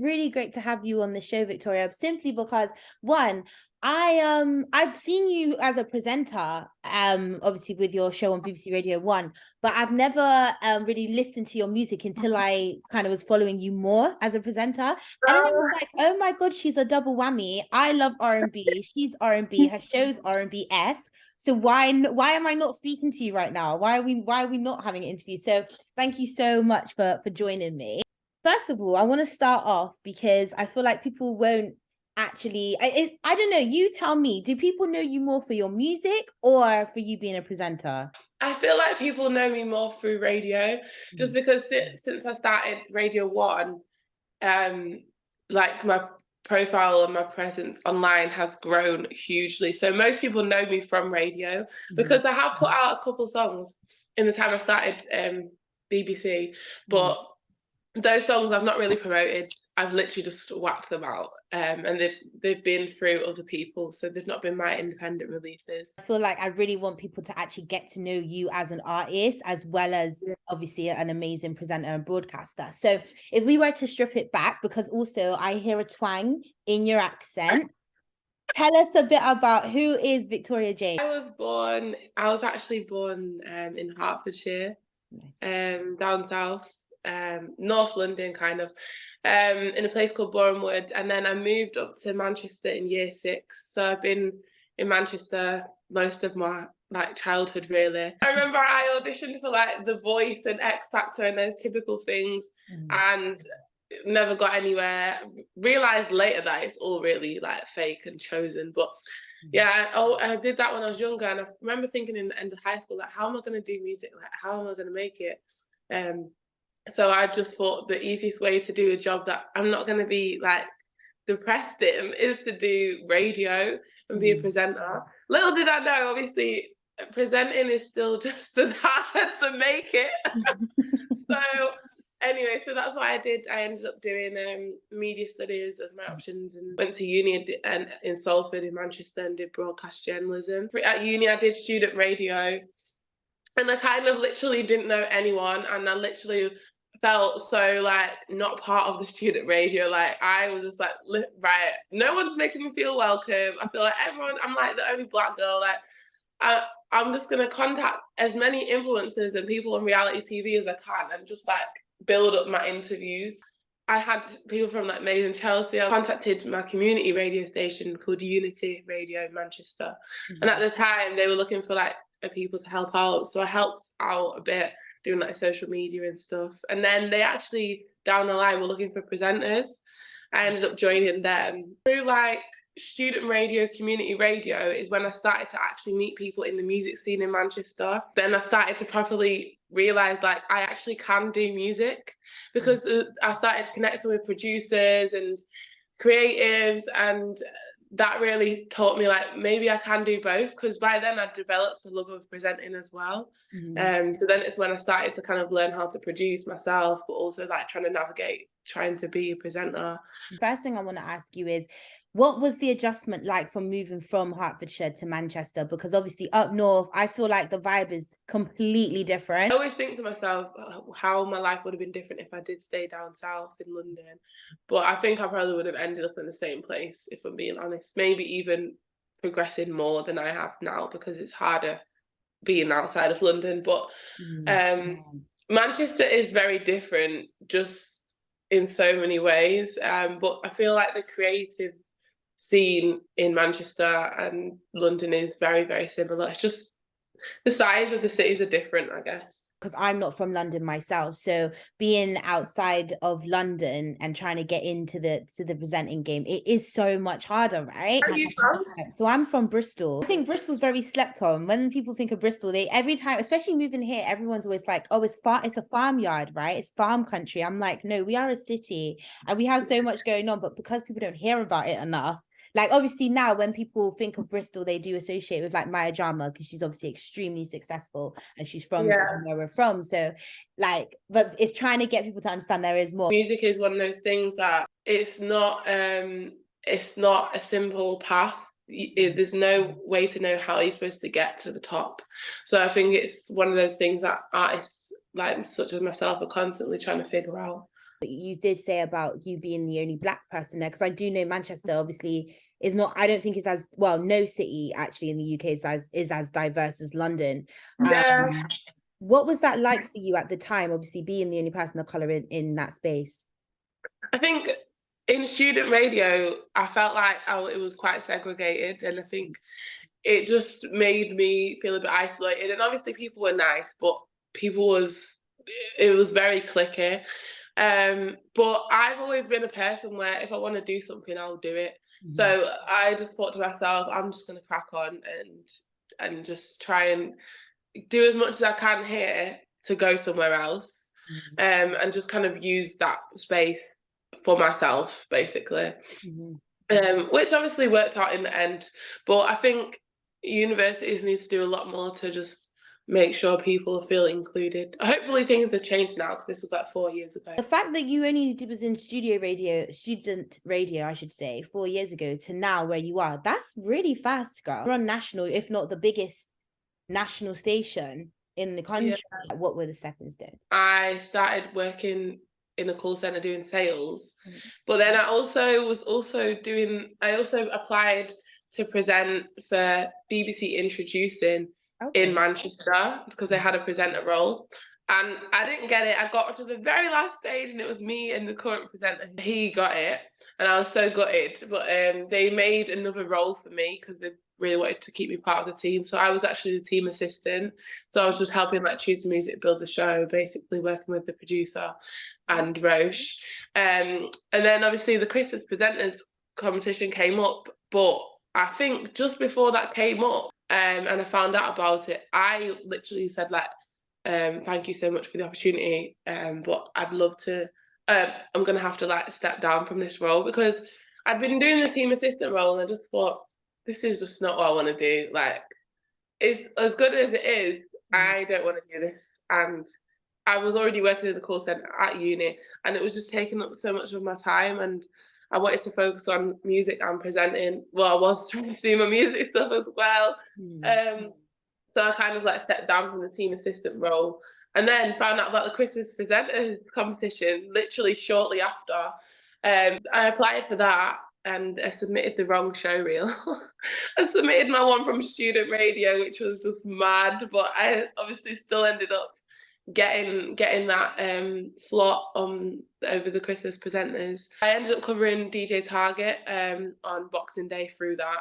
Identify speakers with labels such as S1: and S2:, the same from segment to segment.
S1: really great to have you on the show, Victoria, simply because one, I've seen you as a presenter, obviously with your show on BBC Radio 1, but I've never really listened to your music until I kind of was following you more as a presenter. And then I was like, oh my God, she's a double whammy. I love R&B, she's R&B, her show's R&B-esque. So why am I not speaking to you right now? Why are we not having an interview? So thank you so much for joining me. First of all, I want to start off because I feel like people won't actually, I don't know, you tell me, do people know you more for your music or for you being a presenter?
S2: I feel like people know me more through radio, just because since I started Radio 1, like my profile and my presence online has grown hugely. So most people know me from radio because I have put out a couple songs in the time I started BBC, but those songs I've not really promoted. I've literally just whacked them out, and they've been through other people, so they've not been my independent releases.
S1: I feel like I really want people to actually get to know you as an artist, as well as obviously an amazing presenter and broadcaster. So if we were to strip it back, because also I hear a twang in your accent, tell us a bit about who is Victoria Jane.
S2: I was actually born in Hertfordshire, down south. North London kind of, in a place called Bournemouth, and then I moved up to Manchester in year 6. So I've been in Manchester most of my childhood, really. I remember I auditioned for The Voice and X Factor and those typical things, and never got anywhere. Realized later that it's all really fake and chosen, but yeah, I did that when I was younger, and I remember thinking in the end of high school, how am I going to do music? How am I going to make it? So I just thought the easiest way to do a job that I'm not going to be depressed in is to do radio and be a presenter. Little did I know, obviously, presenting is still just as hard to make it. So anyway, so that's what I did. I ended up doing media studies as my options and went to uni in Salford in Manchester and did broadcast journalism. At uni, I did student radio. And I kind of literally didn't know anyone, and I literally felt so not part of the student radio. I was just right, no one's making me feel welcome. I feel like everyone, I'm the only black girl. I'm just gonna contact as many influencers and people on reality TV as I can and just build up my interviews. I had people from Made in Chelsea. I contacted my community radio station called Unity Radio in Manchester. And at the time they were looking for people to help out. So I helped out a bit doing social media and stuff. And then they actually down the line were looking for presenters. I ended up joining them. Through student radio, community radio is when I started to actually meet people in the music scene in Manchester. Then I started to properly realize I actually can do music, because I started connecting with producers and creatives, and that really taught me maybe I can do both, because by then I'd developed a love of presenting as well. So then it's when I started to kind of learn how to produce myself, but also trying to navigate trying to be a presenter.
S1: First thing I want to ask you is, what was the adjustment like from moving from Hertfordshire to Manchester? Because obviously up north, I feel like the vibe is completely different.
S2: I always think to myself how my life would have been different if I did stay down south in London. But I think I probably would have ended up in the same place, if I'm being honest. Maybe even progressing more than I have now, because it's harder being outside of London. But Manchester is very different, just in so many ways. But I feel like the creative scene in Manchester and London is very, very similar. It's just the size of the cities are different, I guess.
S1: Because I'm not from London myself, so being outside of London and trying to get into the presenting game, it is so much harder, right?
S2: Where are you from?
S1: So I'm from Bristol. I think Bristol's very slept on. When people think of Bristol, they every time, especially moving here, everyone's always like, oh, it's a farmyard, right? It's farm country. I'm like, no, we are a city and we have so much going on, but because people don't hear about it enough, obviously now when people think of Bristol, they do associate with Maya Jama, because she's obviously extremely successful and she's from where we're from. So but it's trying to get people to understand there is more.
S2: Music is one of those things that it's not a simple path. There's no way to know how you're supposed to get to the top. So I think it's one of those things that artists such as myself are constantly trying to figure out.
S1: You did say about you being the only Black person there, because I do know Manchester obviously is not, I don't think it's as well, no city actually in the UK is as diverse as London.
S2: Yeah.
S1: What was that like for you at the time, obviously being the only person of colour in that space?
S2: I think in student radio, I felt like it was quite segregated, and I think it just made me feel a bit isolated. And obviously people were nice, but it was very cliquey. But I've always been a person where if I want to do something, I'll do it. So I just thought to myself, I'm just going to crack on and just try and do as much as I can here to go somewhere else, and just kind of use that space for myself, basically. Which obviously worked out in the end. But I think universities need to do a lot more to just make sure people feel included. Hopefully things have changed now, because this was like 4 years ago.
S1: The fact that you only was in student radio, I should say, 4 years ago to now where you are, that's really fast, girl. You're on national, if not the biggest national station in the country. Yeah. What were the stepping stones?
S2: I started working in a call center doing sales, but then I also applied to present for BBC Introducing in Manchester, because they had a presenter role. And I didn't get it. I got to the very last stage and it was me and the current presenter. He got it and I was so gutted. But they made another role for me because they really wanted to keep me part of the team. So I was actually the team assistant. So I was just helping like choose the music, build the show, basically working with the producer and Roche. And then obviously the Christmas presenters competition came up. But I think just before that came up and I found out about it, I literally said like, thank you so much for the opportunity, but I'd love to, I'm going to have to like step down from this role, because I'd been doing the team assistant role and I just thought, this is just not what I want to do. Like, it's as good as it is, I don't want to do this. And I was already working in the call centre at uni and it was just taking up so much of my time, and I wanted to focus on music and presenting. Well, I was trying to do my music stuff as well. So I kind of like stepped down from the team assistant role, and then found out about the Christmas presenters competition literally shortly after. I applied for that and I submitted the wrong show reel. I submitted my one from student radio, which was just mad, but I obviously still ended up getting that slot on over the Christmas presenters. I ended up covering DJ Target on Boxing Day through that.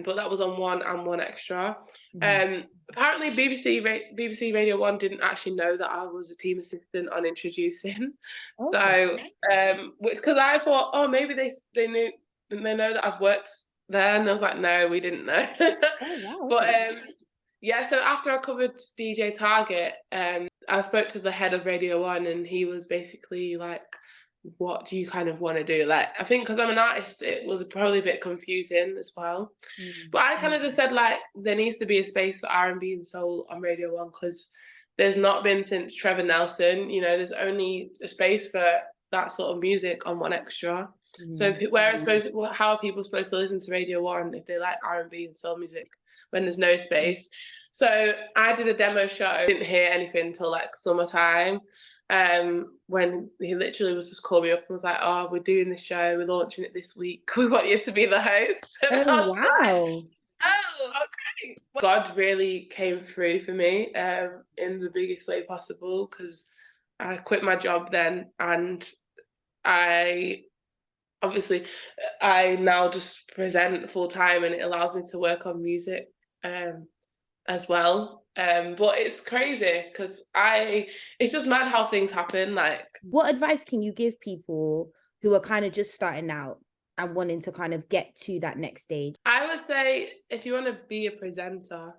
S2: But that was on One and One Extra. Apparently BBC Radio 1 didn't actually know that I was a team assistant on Introducing. So which, because I thought, oh, maybe they know that I've worked there, and I was like, no, we didn't know. But yeah, so after I covered DJ Target, I spoke to the head of Radio 1 and he was basically like, what do you kind of want to do? Like, I think because I'm an artist, it was probably a bit confusing as well. But I kind of just said like, there needs to be a space for R&B and soul on Radio 1, because there's not been since Trevor Nelson. You know, there's only a space for that sort of music on One Extra. So how are people supposed to listen to Radio 1 if they like R&B and soul music when there's no space? So I did a demo show. I didn't hear anything until like summertime. When he literally was just called me up and was like, oh, we're doing this show, we're launching it this week, we want you to be the host. And I was like, oh, okay. God really came through for me in the biggest way possible, because I quit my job then, and I now just present full time, and it allows me to work on music as well. But it's crazy because it's just mad how things happen. Like,
S1: what advice can you give people who are kind of just starting out and wanting to kind of get to that next stage?
S2: I would say if you want to be a presenter,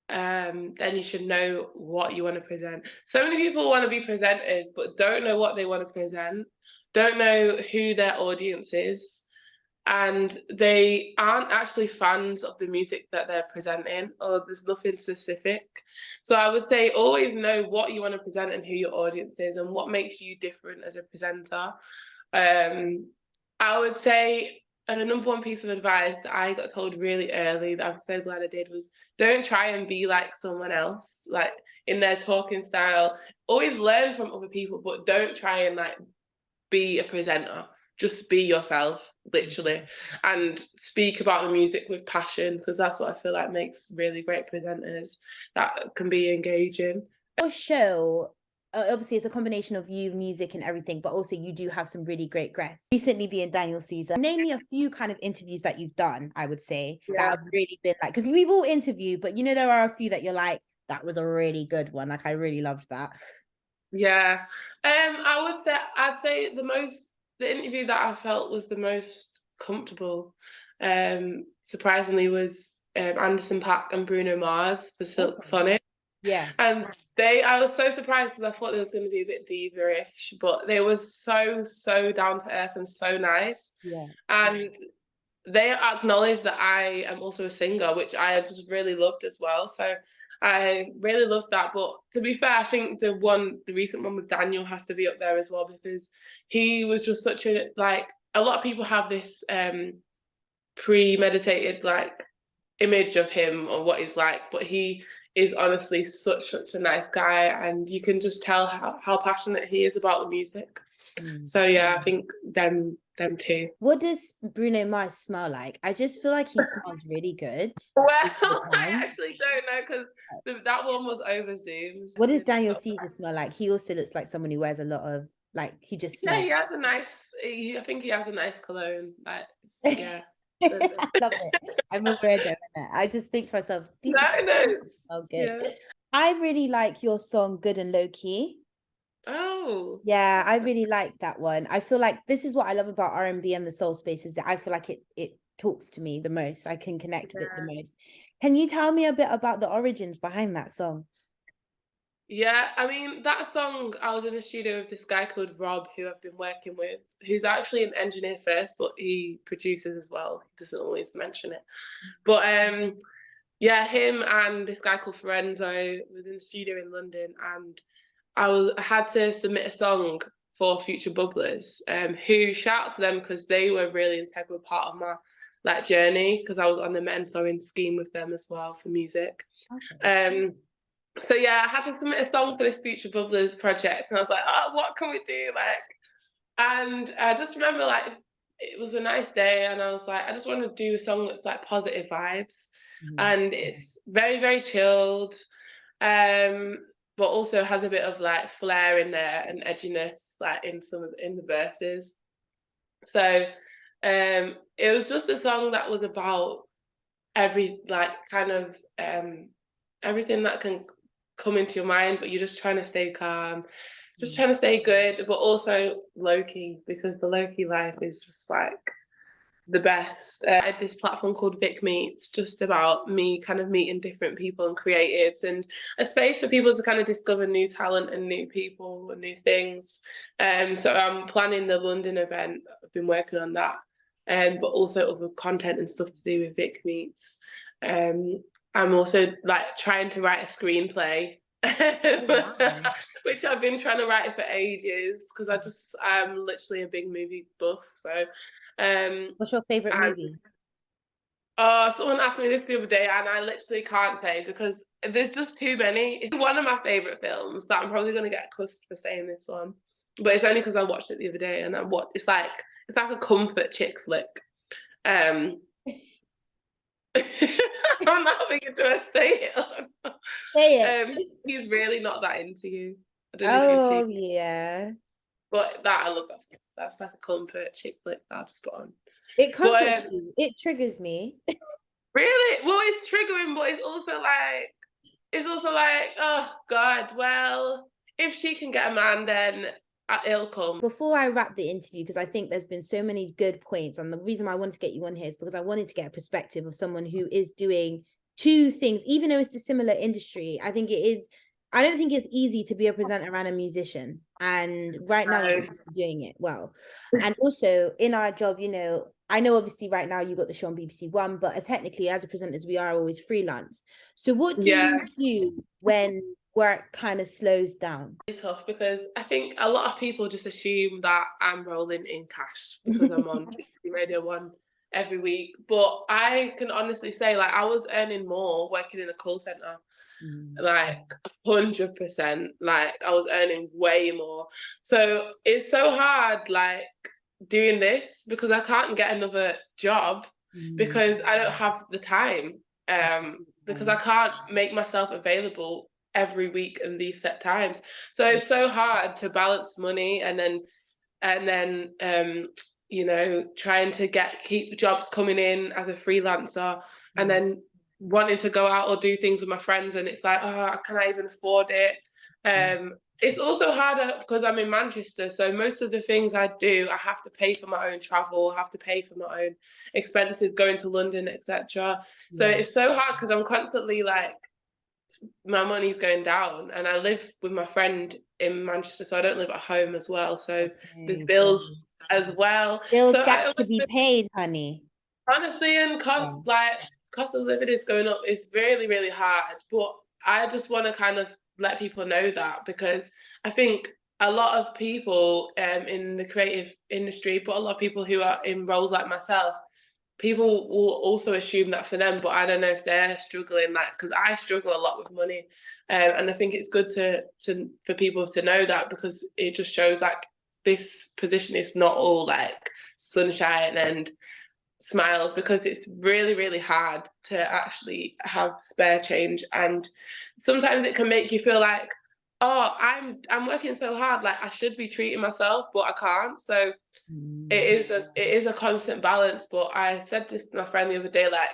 S2: then you should know what you want to present. So many people want to be presenters but don't know what they want to present, don't know who their audience is, and they aren't actually fans of the music that they're presenting, or there's nothing specific. So I would say always know what you want to present and who your audience is and what makes you different as a presenter. I would say, and the number one piece of advice that I got told really early that I'm so glad I did was, don't try and be like someone else, like in their talking style. always learn from other people, but don't try and like be a presenter. Just be yourself, literally, and speak about the music with passion, because that's what I feel like makes really great presenters that can be engaging.
S1: Your show, obviously, it's a combination of you, music, and everything, but also you do have some really great guests. Recently, being Daniel Ceaser. Name me a few kind of interviews that you've done, I would say, that have really been like, because we've all interviewed, but you know, there are a few that you're like, that was a really good one. Like, I really loved that.
S2: Yeah. I'd say the interview that I felt was the most comfortable, surprisingly, was Anderson .Paak and Bruno Mars for Silk Sonic.
S1: Yes.
S2: And I was so surprised because I thought it was going to be a bit diva-ish, but they were so down to earth and so nice.
S1: Yeah.
S2: And they acknowledged that I am also a singer, which I just really loved as well. So I really loved that. But to be fair, I think the recent one with Daniel has to be up there as well, because he was just such a, like, a lot of people have this premeditated like image of him or what he's like, but he is honestly such a nice guy, and you can just tell how passionate he is about the music. So yeah, I think them two.
S1: What does Bruno Mars smell like? I just feel like he smells really good.
S2: Well, I actually don't know, because that one was over Zoom.
S1: What does Daniel Ceaser smell like? He also looks like someone who wears a lot of, like, he just smells.
S2: Yeah, he has a nice, I think he has a nice cologne. Like, yeah.
S1: I love it. I'm a weirdo, innit? I just think to myself, these smell good. Yeah. I really like your song Good and Low Key.
S2: Oh.
S1: Yeah, I really like that one. I feel like this is what I love about R&B and the soul space, is that I feel like it talks to me the most. I can connect with it the most. Can you tell me a bit about the origins behind that song?
S2: Yeah, I mean, that song, I was in the studio with this guy called Rob, who I've been working with, who's actually an engineer first, but he produces as well. He doesn't always mention it. But yeah, him and this guy called Ferenzo was in the studio in London, and I had to submit a song for Future Bubblers, who, shout out to them, because they were a really integral part of my journey, because I was on the mentoring scheme with them as well for music. Okay. So yeah, I had to submit a song for this Future Bubblers project, and I was like, oh, what can we do? And I just remember, like, it was a nice day, and I was like, I just want to do a song that's like positive vibes, and it's very, very chilled, but also has a bit of like flair in there and edginess, like in the verses. So it was just a song that was about everything that can come into your mind, but you're just trying to stay calm, just trying to stay good, but also low-key, because the low-key life is just like the best. I had this platform called Vic Meets, just about me kind of meeting different people and creatives, and a space for people to kind of discover new talent and new people and new things. So I'm planning the London event. I've been working on that, but also other content and stuff to do with Vic Meets. I'm also like trying to write a screenplay, which I've been trying to write for ages, because I'm literally a big movie buff. So,
S1: what's your favorite movie?
S2: Someone asked me this the other day, and I literally can't say, because there's just too many. It's one of my favorite films that I'm probably going to get cussed for saying this one, but it's only because I watched it the other day, and it's like a comfort chick flick. I'm not thinking, do I say it?
S1: Say it.
S2: He's really not that into you. I don't
S1: know if you've seen it. Yeah.
S2: But I love that. That's like a comfort chick flick that I'll just put on.
S1: It comforts me. It triggers me.
S2: Really? Well, it's triggering, but it's also like, oh God, well, if she can get a man, then it'll come.
S1: Before I wrap the interview, because I think there's been so many good points, and the reason why I wanted to get you on here is because I wanted to get a perspective of someone who is doing two things, even though it's a similar industry. I don't think it's easy to be a presenter and a musician, and right now you're doing it well. And also in our job, you know, I know obviously right now you got the show on BBC One, but technically as a presenters we are always freelance. So what do you do when work kind of slows down?
S2: It's tough, because I think a lot of people just assume that I'm rolling in cash because I'm on BBC Radio 1 every week, but I can honestly say, like, I was earning more working in a call center. like 100%. Like I was earning way more. So it's so hard, like doing this because I can't get another job because I don't have the time. Because I can't make myself available every week in these set times. So it's so hard to balance money and then you know, trying to keep jobs coming in as a freelancer and then wanting to go out or do things with my friends, and it's like, oh, can I even afford it? It's also harder because I'm in Manchester, so most of the things I do, I have to pay for my own travel, I have to pay for my own expenses going to London, etc. So it's so hard because I'm constantly like, my money's going down, and I live with my friend in Manchester, so I don't live at home as well. So there's bills as well.
S1: Bills
S2: So
S1: got to be paid, honey.
S2: Honestly, and cost of living is going up. It's really, really hard. But I just want to kind of let people know that, because I think a lot of people in the creative industry, but a lot of people who are in roles like myself, people will also assume that for them, but I don't know if they're struggling, like, because I struggle a lot with money, and I think it's good for people to know that, because it just shows like this position is not all like sunshine and smiles, because it's really, really hard to actually have spare change, and sometimes it can make you feel like, oh, I'm working so hard, like I should be treating myself, but I can't. So it is a constant balance. But I said this to my friend the other day, like,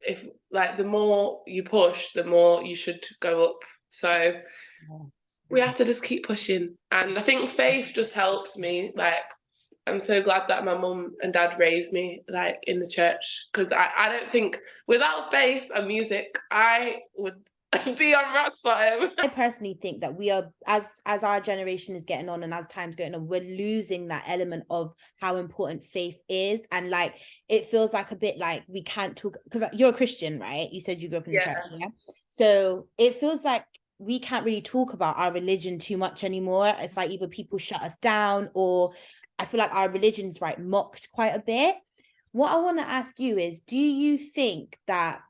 S2: if like the more you push, the more you should go up. So we have to just keep pushing, and I think faith just helps me. Like, I'm so glad that my mum and dad raised me like in the church, because I don't think without faith and music I would be on rock bottom.
S1: I personally think that we are, as our generation is getting on and as time's going on, we're losing that element of how important faith is. And like, it feels like a bit like we can't talk, because you're a Christian, right? You said you grew up in the church, yeah? So it feels like we can't really talk about our religion too much anymore. It's like either people shut us down, or I feel like our religion's right mocked quite a bit. What I want to ask you is, do you think that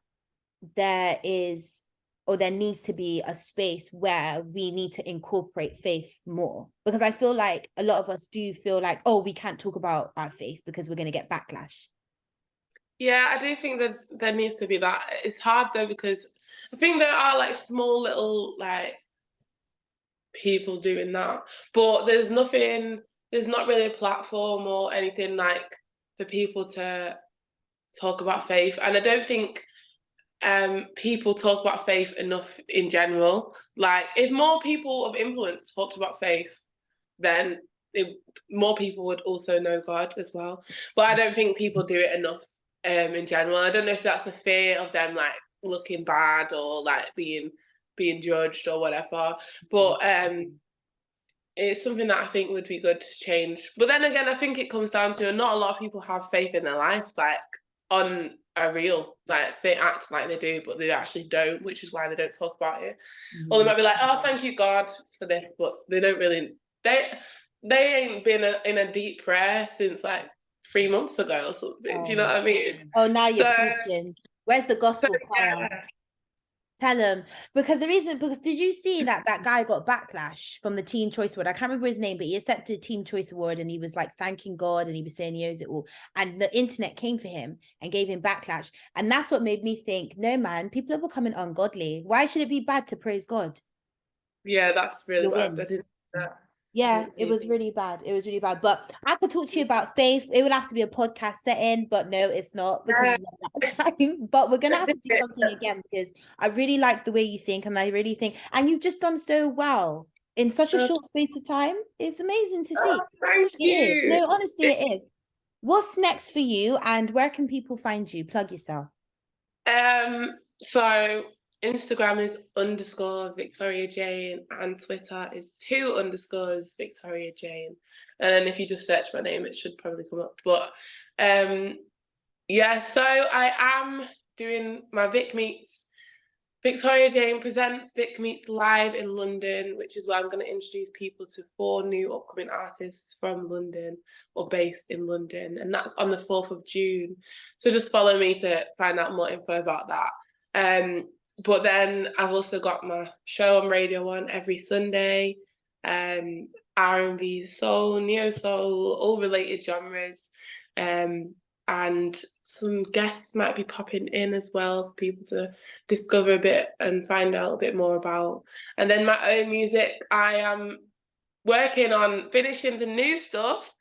S1: there is, or there needs to be, a space where we need to incorporate faith more? Because I feel like a lot of us do feel like, oh, we can't talk about our faith because we're going to get backlash.
S2: Yeah, I do think there needs to be that. It's hard though, because I think there are like small little like people doing that, but there's not really a platform or anything like for people to talk about faith. And I don't think people talk about faith enough in general. Like, if more people of influence talked about faith, then more people would also know God as well. But I don't think people do it enough in general. I don't know if that's a fear of them like looking bad or like being judged or whatever. But it's something that I think would be good to change. But then again, I think it comes down to not a lot of people have faith in their lives, like on a real, like they act like they do, but they actually don't, which is why they don't talk about it. Or they might be like, oh, thank you God for this, but they don't really, they ain't been in a deep prayer since like 3 months ago or something. Do you know what I mean?
S1: Oh, now you're preaching. Where's the gospel choir?
S2: Yeah.
S1: Tell him. Because did you see that guy got backlash from the Teen Choice Award? I can't remember his name, but he accepted a Teen Choice Award and he was like thanking God and he was saying he owes it all. And the internet came for him and gave him backlash. And that's what made me think, no, man, people are becoming ungodly. Why should it be bad to praise God?
S2: Yeah, that's really bad. I didn't know that.
S1: Yeah, it was really bad. It was really bad. But I could talk to you about faith. It would have to be a podcast setting, but no, it's not, because we have that time. But we're gonna have to do something again, because I really like the way you think, and I really think, and you've just done so well in such a short space of time. It's amazing to see.
S2: Thank you.
S1: It is. No, honestly, it is. What's next for you, and where can people find you? Plug yourself.
S2: So Instagram is _Victoria Jane, and Twitter is 2_ Victoria Jane. And then if you just search my name, it should probably come up. But yeah, so I am doing my Vic Meets. Victoria Jane presents Vic Meets live in London, which is where I'm going to introduce people to 4 new upcoming artists from London or based in London. And that's on the 4th of June. So just follow me to find out more info about that. But then I've also got my show on Radio 1 every Sunday, R&B, soul, neo soul, all related genres. And some guests might be popping in as well for people to discover a bit and find out a bit more about. And then my own music, I am working on finishing the new stuff.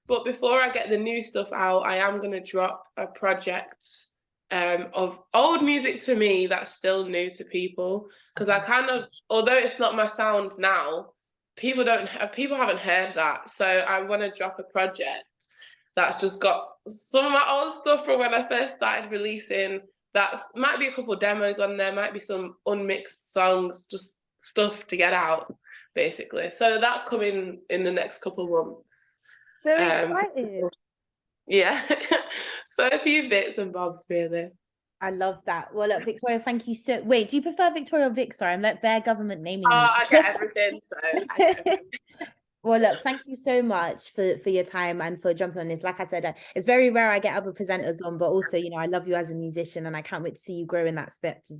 S2: But before I get the new stuff out, I am going to drop a project of old music to me that's still new to people. Because I kind of, although it's not my sound now, people haven't heard that. So I want to drop a project that's just got some of my old stuff from when I first started releasing. That might be a couple demos on there, might be some unmixed songs, just stuff to get out, basically. So that's coming in the next couple of months.
S1: So excited.
S2: Yeah. So a few bits and bobs, really.
S1: I love that. Well, look, Victoria, thank you so. Wait, do you prefer Victoria or Vic? Sorry, I'm like bare government naming.
S2: Oh, I get everything. So I get everything.
S1: Well, look, thank you so much for your time and for jumping on this. Like I said, it's very rare I get other presenters on, but also, you know, I love you as a musician and I can't wait to see you grow in that space as well.